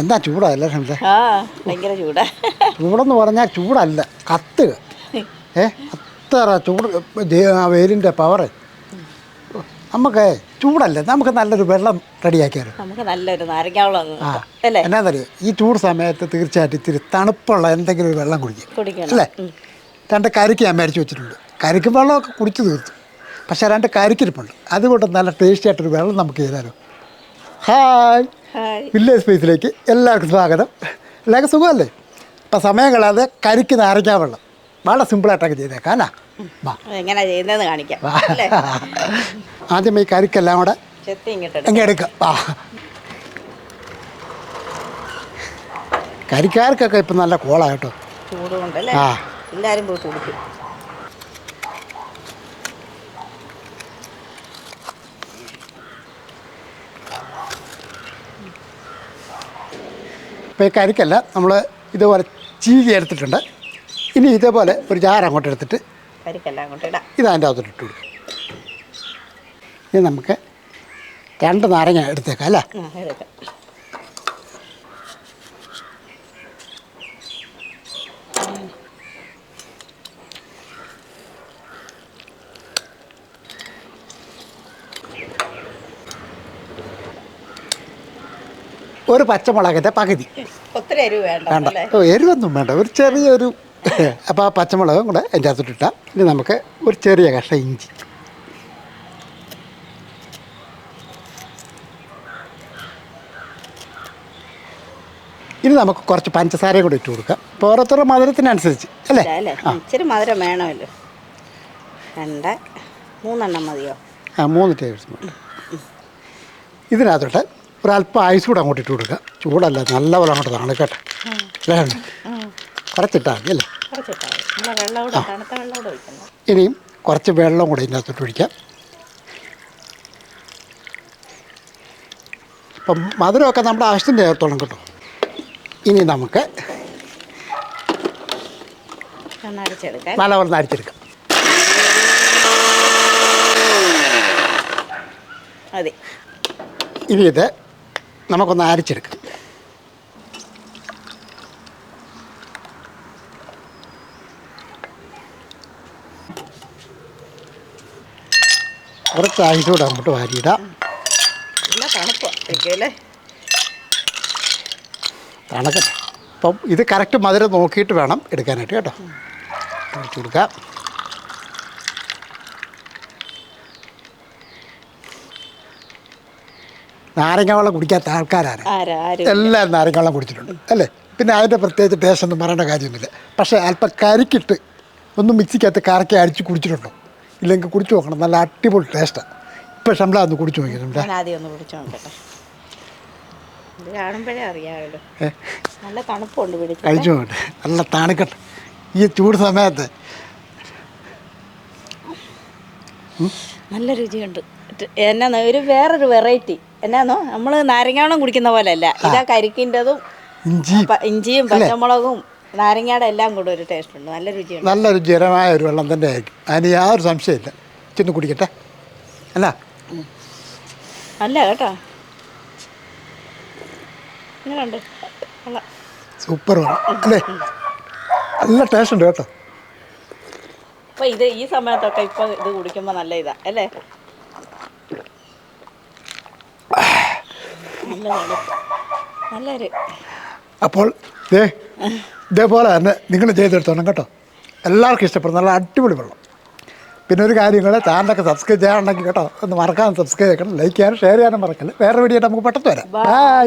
എന്താ ചൂടല്ല ഷംസേ? ഭയങ്കര ചൂടാ. ചൂടെന്ന് പറഞ്ഞാൽ ചൂടല്ല, കത്തുക. അത്ര ചൂട് വെയിലിൻ്റെ പവറ്. നമുക്ക് ചൂടല്ലേ, നമുക്ക് നല്ലൊരു വെള്ളം റെഡിയാക്കിയാലോ? നമുക്ക് നല്ലൊരു നാരങ്ങാവെള്ളം അല്ലേ? എന്നാന്നറിയോ, ഈ ചൂട് സമയത്ത് തീർച്ചയായിട്ടും ഇത്തിരി തണുപ്പുള്ള എന്തെങ്കിലും ഒരു വെള്ളം കുടിക്കണം അല്ലേ? 2 കരിക്ക് ഞാൻ മേടിച്ച് വെച്ചിട്ടുണ്ട്. കരിക്കും വെള്ളമൊക്കെ കുടിച്ച് തീർത്തു, പക്ഷേ 2 കരിക്കിരിപ്പുണ്ട്. അതുകൊണ്ട് നല്ല ടേസ്റ്റി ആയിട്ടൊരു വെള്ളം നമുക്ക് ചെയ്താലോ? ഹായ്, വില്ലേജ് സ്പേസിലേക്ക് എല്ലാവർക്കും സ്വാഗതം. എല്ലാവർക്കും സുഖമല്ലേ? ഇപ്പം സമയം കളയാതെ കരിക്ക് നാരങ്ങാ വെള്ളം വളരെ സിമ്പിളായിട്ടൊക്കെ ചെയ്തേക്കാം അല്ല? എങ്ങനെ ചെയ്യുന്നതെന്ന് കാണിക്കാം. ആദ്യം ഈ കരിക്കെല്ലാം കൂടെ എങ്ങനെ എടുക്കാം. കരിക്കാർക്കൊക്കെ ഇപ്പം നല്ല കോളാണ് കേട്ടോ, ചൂട് കൊണ്ടല്ലേ? എല്ലാവരും പോയി കുടിക്കും. ഇപ്പോൾ ഈ കരിക്കല്ല നമ്മൾ ഇതുപോലെ ചീകി എടുത്തിട്ടുണ്ട്. ഇനി ഇതേപോലെ ഒരു ജാർ അങ്ങോട്ട് എടുത്തിട്ട് ഇതതിൻ്റെ അകത്തോട്ട് ഇട്ട് കൊടുക്കും. ഇനി നമുക്ക് 2 നാരങ്ങ എടുത്തേക്കാം അല്ലേ? ഒരു പച്ചമുളകിൻ്റെ പകുതി. ഒത്തിരി എരിവ് വേണ്ട, എരിവൊന്നും വേണ്ട, ഒരു ചെറിയൊരു. അപ്പോൾ ആ പച്ചമുളകും കൂടെ അതിൻ്റെ അകത്തോട്ടിട്ടാൽ ഇനി നമുക്ക് ഒരു ചെറിയ കഷ്ണം ഇഞ്ചി. ഇനി നമുക്ക് കുറച്ച് പഞ്ചസാരയും കൂടി ഇട്ട് കൊടുക്കാം. ഇപ്പോൾ ഓരോരുത്തരുടെ മധുരത്തിനനുസരിച്ച് അല്ലേ? ഇച്ചിരി മധുരം വേണമല്ലോ. 3 മതിയോ? 3 ടേബിൾ സ്പൂൺ. ഇതിനകത്തോട്ട് ഒരല്പം ഐസ് കൂടെ അങ്ങോട്ട് ഇട്ട് കൊടുക്കുക. ചൂടല്ല, നല്ലപോലെ അങ്ങോട്ട് തണുക്കട്ടെ അല്ലേ? കുറച്ചിട്ടാൽ മതി അല്ലേ? ഇനിയും കുറച്ച് വെള്ളം കൂടെ ഇതിനകത്തോട്ട് ഒഴിക്കാം. ഇപ്പം മധുരമൊക്കെ നമ്മുടെ ആവശ്യത്തിന് ചേർത്തോളം കേട്ടോ. ഇനി നമുക്ക് നല്ലപോലെ അരിച്ചെടുക്കാം. ഇനി ഇത് നമുക്കൊന്ന് അരിച്ചെടുക്കാം. കുറച്ച് ഐസ് കൂടെ അങ്ങോട്ട് വാരിയിടാം. തണുക്കട്ടെ. അപ്പം ഇത് കറക്റ്റ് മധുരം നോക്കിയിട്ട് വേണം എടുക്കാനായിട്ട് കേട്ടോ. ഒഴിച്ചു കൊടുക്കാം. നാരങ്ങ വെള്ളം കുടിക്കാത്ത ആൾക്കാരാണ് എല്ലാവരും. നാരങ്ങ വെള്ളം കുടിച്ചിട്ടുണ്ട് അല്ലേ? പിന്നെ അതിൻ്റെ പ്രത്യേകിച്ച് ടേസ്റ്റ് ഒന്നും പറയേണ്ട കാര്യമൊന്നുമില്ല. പക്ഷേ അല്പം കരിക്കിട്ട് ഒന്ന് മിക്സിക്കകത്ത് കറക്കി അടിച്ച് കുടിച്ചിട്ടുണ്ടോ? ഇല്ലെങ്കിൽ കുടിച്ചു നോക്കണം, നല്ല അടിപൊളി ടേസ്റ്റാണ്. ഇപ്പം ശമ്പള ഒന്ന് കുടിച്ചു നോക്കിയിട്ടുണ്ട്. കഴിച്ചു നോക്കട്ടെ, നല്ല തണുക്കട്ടെ ഈ ചൂട് സമയത്ത്. നല്ല രുചിയുണ്ട്. എന്നാ ഒരു വേറൊരു വെറൈറ്റി എന്നാന്നോ, നമ്മൾ നാരങ്ങാവെള്ളം കുടിക്കുന്ന പോലെ അല്ല. ഇതാ കരിക്കിൻ്റെതും ഇഞ്ചിയും പച്ചമുളകും നാരങ്ങയുടെ എല്ലാം കൂടെ ഒരു ടേസ്റ്റ് ഉണ്ട്. നല്ല രുചിയുണ്ട്. നല്ല രുചികരമായ ഒരു വെള്ളം തന്നെ ആയിരിക്കും, അതിന് യാതൊരു സംശയമില്ല. ചെന്ന് കുടിക്കട്ടെ അല്ല? അല്ല കേട്ടോ, സൂപ്പർ വെള്ളം അല്ലേ? നല്ല ടേസ്റ്റ് ഉണ്ട് കേട്ടോ. അപ്പോൾ ഇത് ഈ സമയത്തൊക്കെ ഇപ്പോൾ ഇത് കുടിക്കുമ്പോൾ നല്ല ഇതാ അല്ലേ? നല്ലൊരു. അപ്പോൾ ഇതേപോലെ തന്നെ നിങ്ങൾ ചെയ്തെടുത്തോണം കേട്ടോ. എല്ലാവർക്കും ഇഷ്ടപ്പെടും, നല്ല അടിപൊളി വെള്ളം. പിന്നെ ഒരു കാര്യം കൂടെ, ചാനലൊക്കെ സബ്സ്ക്രൈബ് ചെയ്യാനുണ്ടെങ്കിൽ കേട്ടോ ഒന്ന് മറക്കാതെ സബ്സ്ക്രൈബ് ചെയ്യണം, ലൈക്ക് ചെയ്യാനും ഷെയർ ചെയ്യാനും മറക്കല്ലേ. വേറെ വീഡിയോ നമുക്ക് പെട്ടെന്ന് വരാം. ബൈ.